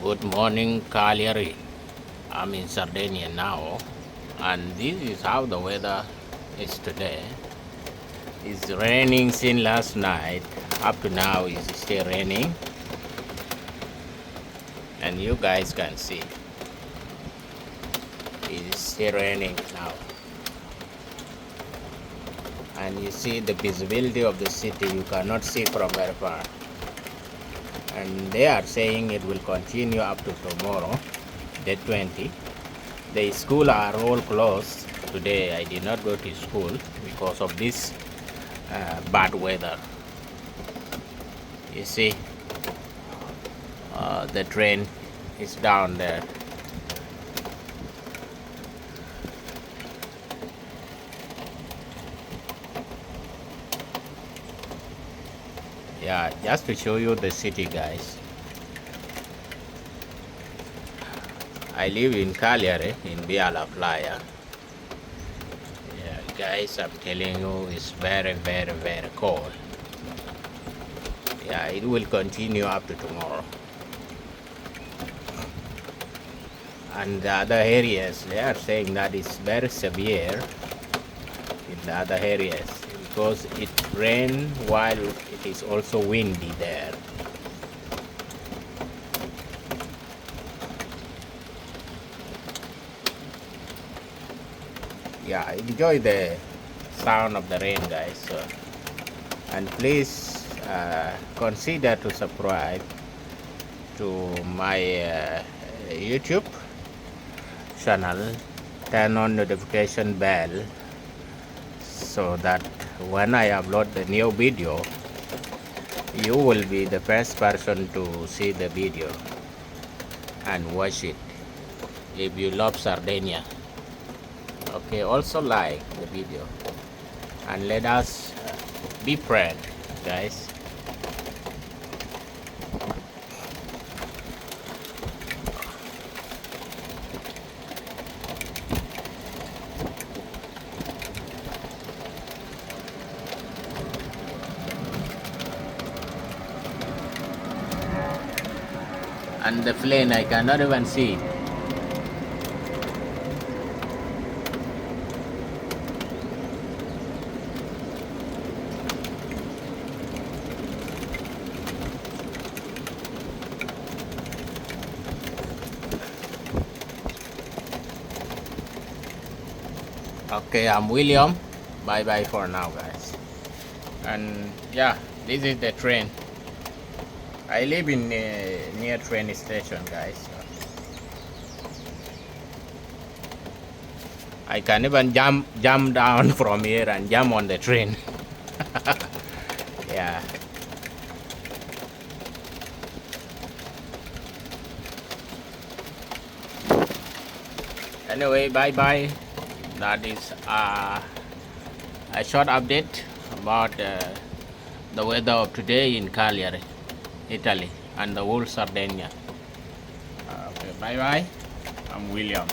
Good morning, Cagliari. I'm in Sardegna now, and this is how the weather is today. It's raining since last night. Up to now, it's still raining, and you guys can see it's still raining now. And you see the visibility of the city, you cannot see from very far. And they are saying it will continue up to tomorrow, day 20. The school are all closed today. I did not go to school because of this bad weather. You see, the train is down there. Yeah, just to show you the city, guys. I live in Cagliari, in Biala Playa. Yeah, guys, I'm telling you, it's very, very, very cold. Yeah, it will continue up to tomorrow. And the other areas, they are saying that it's very severe in the other areas because it rains while it is also windy there. Yeah, enjoy the sound of the rain, guys. And please consider to subscribe to my YouTube channel. Turn on notification bell so that when I upload the new video, you will be the first person to see the video and watch it if you love Sardegna. Okay, also like the video and let us be friends, guys. And the plane, I cannot even see it. Okay, I'm William. Bye bye for now, guys. And yeah, this is the train. I live in near train station, guys. I can even jump down from here and jump on the train. Yeah. Anyway, bye bye. That is a short update about the weather of today in Cagliari, Italy, and the whole Sardegna. Okay, bye bye. I'm William.